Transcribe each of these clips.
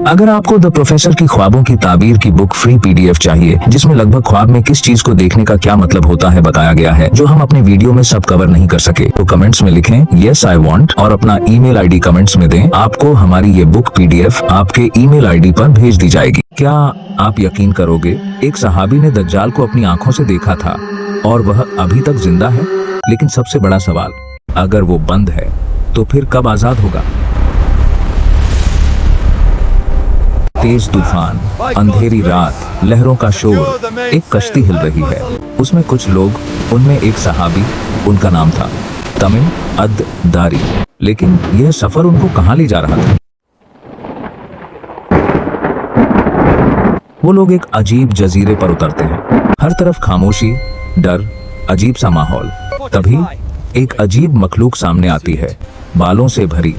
अगर आपको the professor की ख्वाबों की ताबीर की बुक फ्री पीडीएफ चाहिए, जिसमें लगभग ख्वाब में किस चीज को देखने का क्या मतलब होता है बताया गया है, जो हम अपने वीडियो में सब कवर नहीं कर सके, तो कमेंट्स में लिखें यस आई वांट और अपना ईमेल आईडी कमेंट्स में दें। आपको हमारी ये बुक पीडीएफ आपके ईमेल आईडी पर भेज दी जाएगी। क्या आप यकीन करोगे, एक सहाबी ने दज्जाल को अपनी आंखों से देखा था और वह अभी तक जिंदा है। लेकिन सबसे बड़ा सवाल, अगर वो बंद है तो फिर कब आजाद होगा? तेज तूफान, अंधेरी रात, लहरों का शोर, एक कश्ती हिल रही है, उसमें कुछ लोग, उनमें एक सहाबी, उनका नाम था तमीम अद दारी। लेकिन यह सफर उनको कहां ले जा रहा था? वो लोग एक अजीब जजीरे पर उतरते हैं। हर तरफ खामोशी, डर, अजीब सा माहौल। तभी एक अजीब मखलूक सामने आती है, बालों से भरी,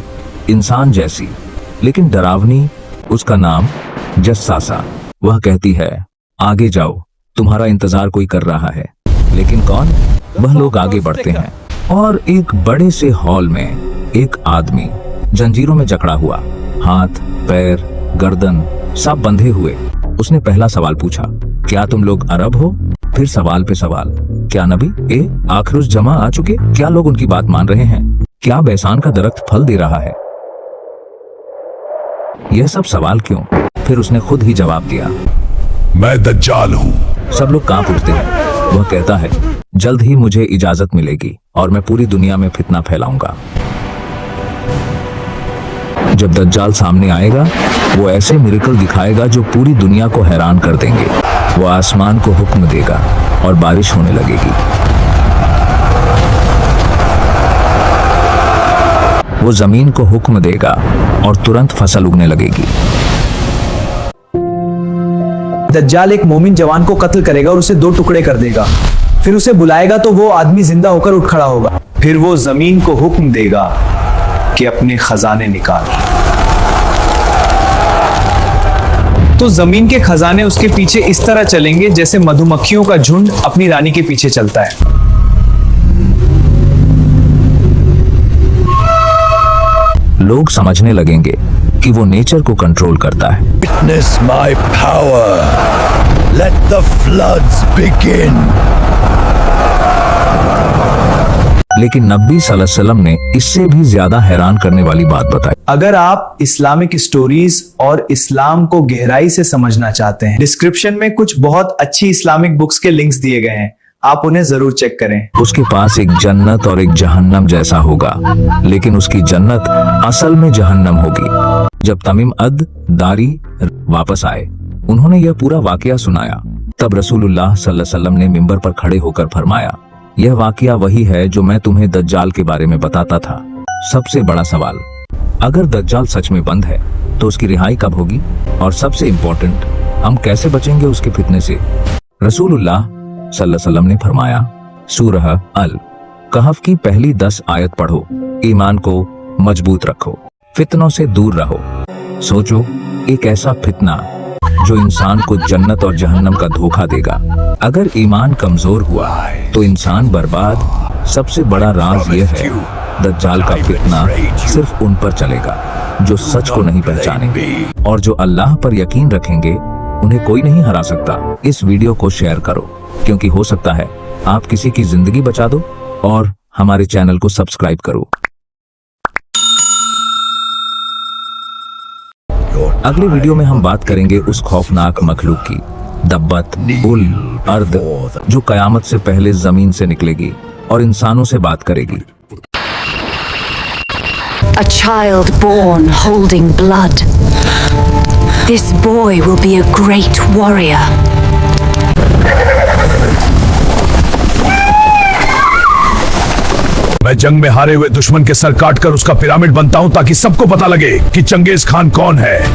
इंसान जैसी लेकिन डरावनी। उसका नाम जस्सासा। वह कहती है, आगे जाओ, तुम्हारा इंतजार कोई कर रहा है। लेकिन कौन? वह लोग आगे बढ़ते हैं और एक बड़े से हॉल में एक आदमी जंजीरों में जकड़ा हुआ, हाथ, पैर, गर्दन सब बंधे हुए। उसने पहला सवाल पूछा, क्या तुम लोग अरब हो? फिर सवाल पे सवाल, क्या नबी आखिरुज जमा आ चुके? क्या लोग उनकी बात मान रहे हैं? क्या बैसान का दरख्त फल दे रहा है? यह सब सवाल क्यों? फिर उसने खुद ही जवाब दिया, मैं दज्जाल हूँ। सब लोग कांप उठते हैं। वह कहता है, जल्द ही मुझे इजाजत मिलेगी और मैं पूरी दुनिया में फितना फैलाऊंगा। जब दज्जाल सामने आएगा, वो ऐसे मिरेकल दिखाएगा जो पूरी दुनिया को हैरान कर देंगे। वो आसमान को हुक्म देगा और बारिश होने लगेगी। वो जमीन को हुक्म देगा और तुरंत फसल उगने लगेगी। दज्जाल एक मोमिन जवान को कत्ल करेगा और उसे 2 टुकड़े कर देगा। फिर उसे बुलाएगा तो वो आदमी जिंदा होकर उठ खड़ा होगा। फिर वो जमीन को हुक्म देगा कि अपने खजाने निकाल, तो जमीन के खजाने उसके पीछे इस तरह चलेंगे जैसे मधुमक्खियों का झुंड अपनी रानी के पीछे चलता है। लोग समझने लगेंगे कि वो नेचर को कंट्रोल करता है। Witness my power. Let the floods begin. लेकिन नबी सल्लल्लाहु अलैहि वसल्लम ने इससे भी ज्यादा हैरान करने वाली बात बताई। अगर आप इस्लामिक स्टोरीज और इस्लाम को गहराई से समझना चाहते हैं, डिस्क्रिप्शन में कुछ बहुत अच्छी इस्लामिक बुक्स के लिंक्स दिए गए हैं, आप उन्हें जरूर चेक करें। उसके पास एक जन्नत और एक जहन्नम जैसा होगा, लेकिन उसकी जन्नत असल में जहन्नम होगी। जब तमीम अद दारी वापस आए, उन्होंने यह पूरा वाकया सुनाया। तब रसूलुल्लाह सल्लल्लाहु अलैहि वसल्लम ने मिंबर पर खड़े होकर फरमाया, यह वाकया वही है जो मैं तुम्हें दज्जाल के बारे में बताता था। सबसे बड़ा सवाल, अगर दज्जाल सच में बंद है तो उसकी रिहाई कब होगी? और सबसे इम्पोर्टेंट, हम कैसे बचेंगे उसके फितने से? रसूलुल्लाह सल्लल्लाहु अलैहि वसल्लम ने फरमाया, सूरह अल कहफ की पहली 10 आयत पढ़ो, ईमान को मजबूत रखो, फितनों से दूर रहो। सोचो, एक ऐसा फितना जो इंसान को जन्नत और जहन्नम का धोखा देगा। अगर ईमान कमजोर हुआ तो इंसान बर्बाद। सबसे बड़ा राज यह है, दज्जाल का फितना सिर्फ उन पर चलेगा जो सच को नहीं पहचानेंगे, और जो अल्लाह पर यकीन रखेंगे उन्हें कोई नहीं हरा सकता। इस वीडियो को शेयर करो, क्योंकि हो सकता है आप किसी की जिंदगी बचा दो, और हमारे चैनल को सब्सक्राइब करो। अगले वीडियो में हम बात करेंगे उस खौफनाक मखलूक की, दब्बत उल अर्द, जो कयामत से पहले जमीन से निकलेगी और इंसानों से बात करेगी। A child born holding blood. This boy will be a great warrior. मैं जंग में हारे हुए दुश्मन के सर काटकर उसका पिरामिड बनता हूं ताकि सबको पता लगे कि चंगेज खान कौन है।